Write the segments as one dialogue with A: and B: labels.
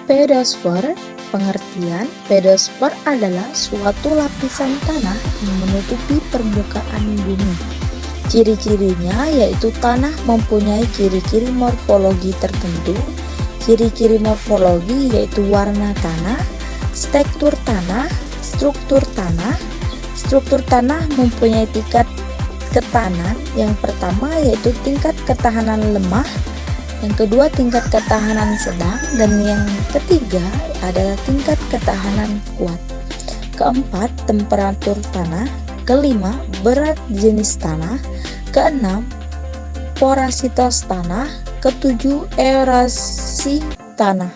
A: Pedosfer. Pengertian, pedosfer adalah suatu lapisan tanah yang menutupi permukaan bumi. Ciri-cirinya yaitu tanah mempunyai ciri-ciri morfologi tertentu. Ciri-ciri morfologi yaitu warna tanah, tekstur tanah, struktur tanah. Struktur tanah mempunyai tingkat ketahanan. Yang pertama yaitu tingkat ketahanan lemah, yang kedua tingkat ketahanan sedang, dan yang ketiga adalah tingkat ketahanan kuat. Keempat, temperatur tanah. Kelima, berat jenis tanah. Keenam, porositas tanah. Ketujuh, erosivitas tanah.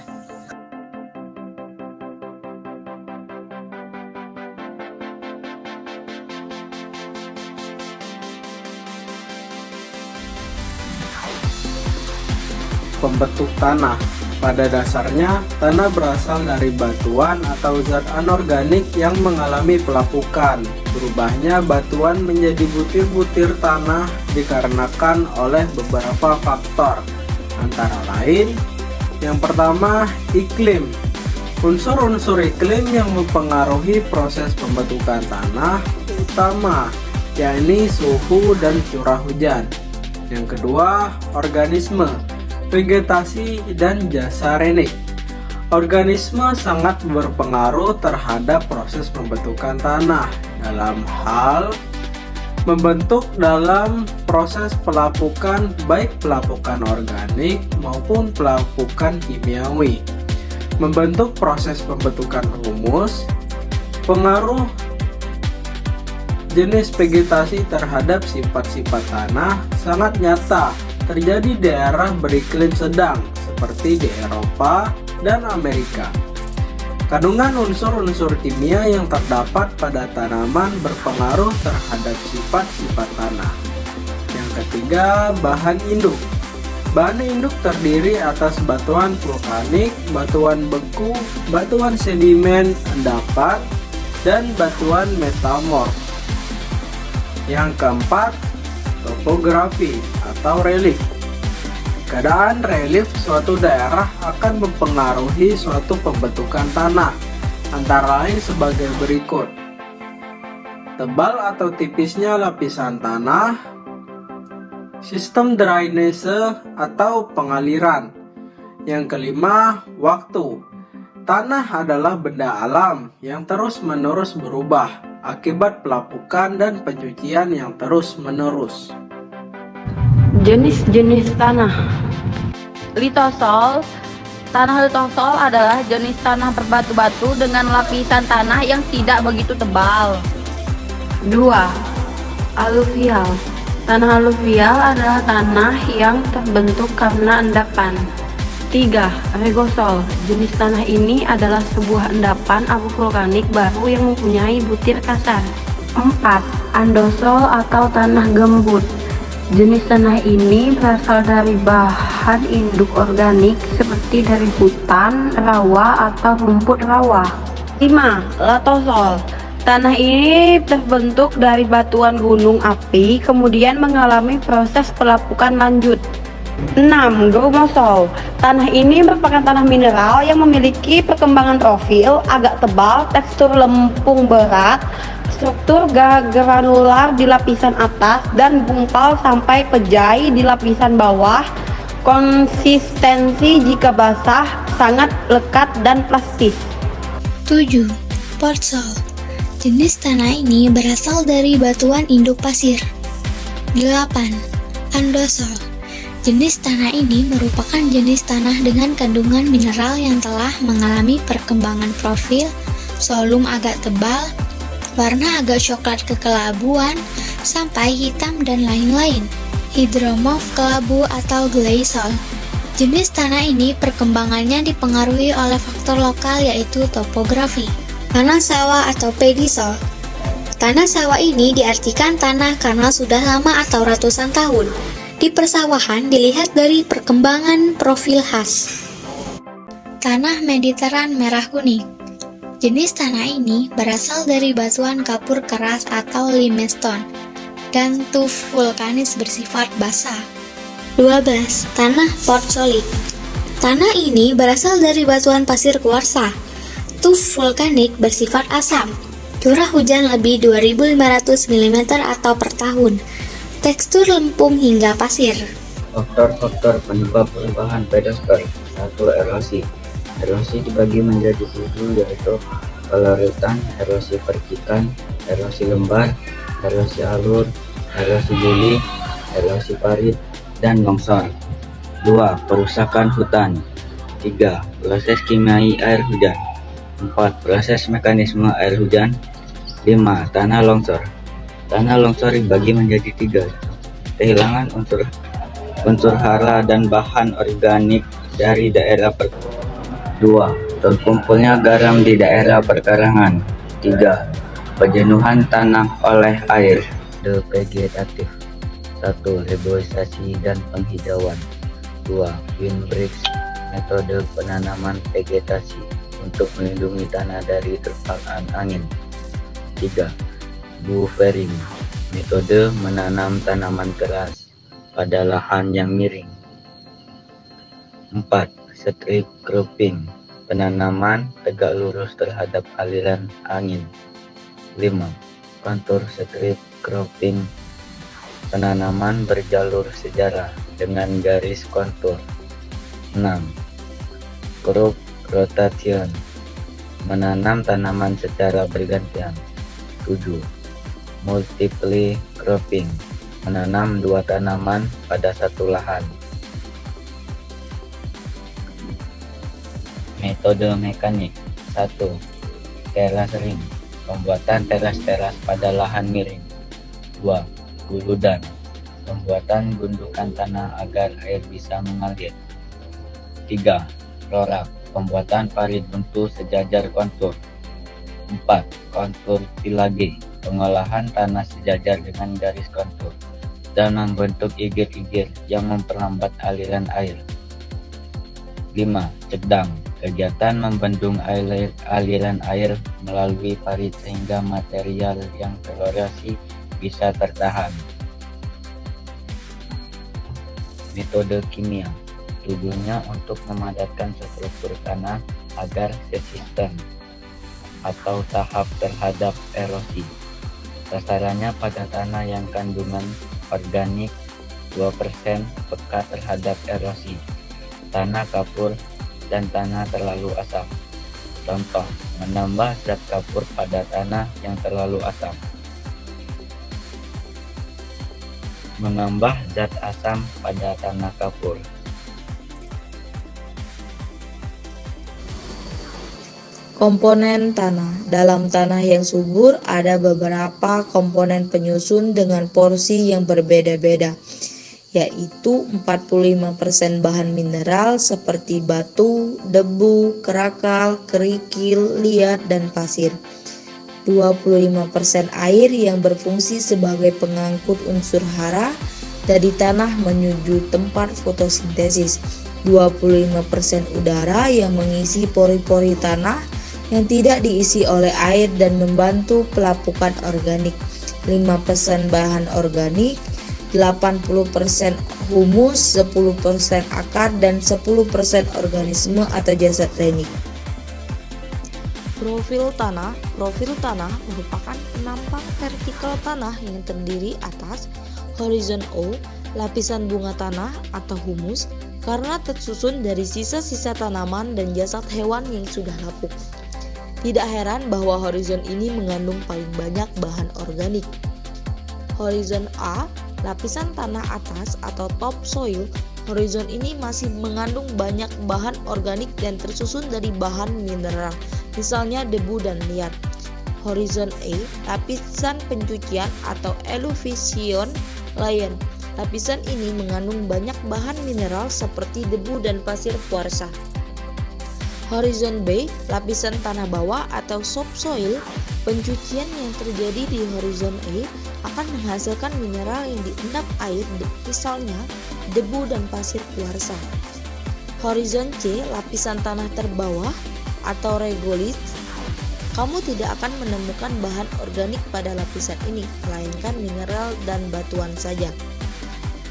B: Pembentuk tanah. Pada dasarnya, tanah berasal dari batuan atau zat anorganik yang mengalami pelapukan. Berubahnya batuan menjadi butir-butir tanah dikarenakan oleh beberapa faktor, antara lain, yang pertama, iklim. Unsur-unsur iklim yang mempengaruhi proses pembentukan tanah utama, yakni suhu dan curah hujan. Yang kedua, organisme, vegetasi, dan jasa renik. Organisme sangat berpengaruh terhadap proses pembentukan tanah dalam hal membentuk dalam proses pelapukan, baik pelapukan organik maupun pelapukan kimiawi. Membentuk proses pembentukan humus. Pengaruh jenis vegetasi terhadap sifat-sifat tanah sangat nyata terjadi di daerah beriklim sedang seperti di Eropa dan Amerika. Kandungan unsur-unsur kimia yang terdapat pada tanaman berpengaruh terhadap sifat-sifat tanah. Yang ketiga, bahan induk. Bahan induk terdiri atas batuan vulkanik, batuan beku, batuan sedimen endapan, dan batuan metamorf. Yang keempat, topografi atau relief. Keadaan relief suatu daerah akan mempengaruhi suatu pembentukan tanah, antara lain sebagai berikut. Tebal atau tipisnya lapisan tanah, sistem drainase atau pengaliran. Yang kelima, waktu. Tanah adalah benda alam yang terus-menerus berubah akibat pelapukan dan pencucian yang terus-menerus.
C: Jenis-jenis tanah. Litosol. Tanah litosol adalah jenis tanah berbatu-batu dengan lapisan tanah yang tidak begitu tebal. 2. Aluvial. Tanah aluvial adalah tanah yang terbentuk karena endapan. 3. Regosol. Jenis tanah ini adalah sebuah endapan abu vulkanik baru yang mempunyai butir kasar. 4. Andosol atau tanah gembut. Jenis tanah ini berasal dari bahan induk organik seperti dari hutan, rawa, atau rumput rawa. 5. Latosol. Tanah ini terbentuk dari batuan gunung api, kemudian mengalami proses pelapukan lanjut. 6. Grumosol. Tanah ini merupakan tanah mineral yang memiliki perkembangan profil agak tebal, tekstur lempung berat, struktur granular di lapisan atas dan gumpal sampai pejai di lapisan bawah. Konsistensi jika basah sangat lekat dan plastis.
D: 7. Portsol. Jenis tanah ini berasal dari batuan induk pasir. 8. Andosol. Jenis tanah ini merupakan jenis tanah dengan kandungan mineral yang telah mengalami perkembangan profil, solum agak tebal, warna agak coklat kekelabuan, sampai hitam dan lain-lain. Hidromorf kelabu atau gleisol. Jenis tanah ini perkembangannya dipengaruhi oleh faktor lokal yaitu topografi. Tanah sawah atau pedisol. Tanah sawah ini diartikan tanah karena sudah lama atau ratusan tahun. Di persawahan dilihat dari perkembangan profil khas. Tanah Mediteran merah kuning. Jenis tanah ini berasal dari batuan kapur keras atau limestone dan tuf vulkanis bersifat basah. 12. Tanah portsolik. Tanah ini berasal dari batuan pasir kuarsa. Tuf vulkanik bersifat asam. Curah hujan lebih 2.500 mm atau per tahun. Tekstur lempung hingga pasir.
E: Faktor-faktor penyebab perubahan pedosfer. 1. Erosi. Erosi dibagi menjadi 7, yaitu pelarutan, erosi percikan, erosi lembar, erosi alur, erosi buli, erosi parit, dan longsor. 2. Perusakan hutan. 3. Proses kimiai air hujan. 4. Proses mekanisme air hujan. 5. Tanah longsor. Tanah longsor dibagi menjadi 3. Kehilangan unsur hara dan bahan organik dari daerah 2. Terkumpulnya garam di daerah perkarangan. 3. Pejenuhan tanah oleh air. Vegetatif. 1. Reboisasi dan penghijauan. 2. Windbreaks, metode penanaman vegetasi untuk melindungi tanah dari terpaan angin. 3. Buffering, metode menanam tanaman keras pada lahan yang miring. 4. Strip cropping, penanaman tegak lurus terhadap aliran angin. 5. Kontur strip cropping, penanaman berjalur sejarah dengan garis kontur. 6. Crop rotation, menanam tanaman secara bergantian. 7. Multiple cropping, menanam 2 tanaman pada satu lahan. Metode mekanik. 1. Terracing, pembuatan teras-teras pada lahan miring. 2. Guludan, pembuatan gundukan tanah agar air bisa mengalir. 3. Rorak, pembuatan parit buntu sejajar kontur. 4. Kontur tilage, pengolahan tanah sejajar dengan garis kontur dan membentuk igir-igir yang memperlambat aliran air. 5. Cedang, kegiatan membendung aliran air melalui parit sehingga material yang tererasi bisa tertahan. Metode kimia, tujuannya untuk memadatkan struktur tanah agar resisten atau tahap terhadap erosi. Sasarannya pada tanah yang kandungan organik 2% peka terhadap erosi, tanah kapur, dan tanah terlalu asam. Contoh, menambah zat kapur pada tanah yang terlalu asam. Menambah zat asam pada tanah kapur.
A: Komponen tanah. Dalam tanah yang subur ada beberapa komponen penyusun dengan porsi yang berbeda-beda, yaitu 45% bahan mineral seperti batu, debu, kerakal, kerikil, liat, dan pasir. 25% air yang berfungsi sebagai pengangkut unsur hara dari tanah menuju tempat fotosintesis. 25% udara yang mengisi pori-pori tanah yang tidak diisi oleh air dan membantu pelapukan organik. 5% bahan organik, 80% humus, 10% akar, dan 10% organisme atau jasad renik. Profil tanah. Profil tanah merupakan penampang vertikal tanah yang terdiri atas horizon O, lapisan bunga tanah atau humus, karena tersusun dari sisa-sisa tanaman dan jasad hewan yang sudah lapuk. Tidak heran bahwa horizon ini mengandung paling banyak bahan organik. Horizon A, lapisan tanah atas atau topsoil. Horizon ini masih mengandung banyak bahan organik dan tersusun dari bahan mineral, misalnya debu dan liat. Horizon A, lapisan pencucian atau eluvision layer. Lapisan ini mengandung banyak bahan mineral seperti debu dan pasir kuarsa. Horizon B, lapisan tanah bawah atau subsoil. Pencucian yang terjadi di horizon A akan menghasilkan mineral yang diendap air, misalnya debu dan pasir kuarsa. Horizon C, lapisan tanah terbawah atau regolith. Kamu tidak akan menemukan bahan organik pada lapisan ini, melainkan mineral dan batuan saja.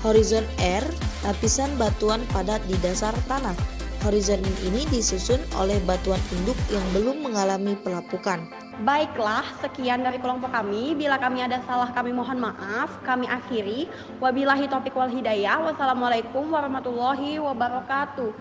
A: Horizon R, lapisan batuan padat di dasar tanah. Horizon ini disusun oleh batuan induk yang belum mengalami pelapukan.
F: Baiklah, sekian dari kelompok kami. Bila kami ada salah, kami mohon maaf. Kami akhiri. Wabillahi taufiq wal hidayah. Wassalamualaikum warahmatullahi wabarakatuh.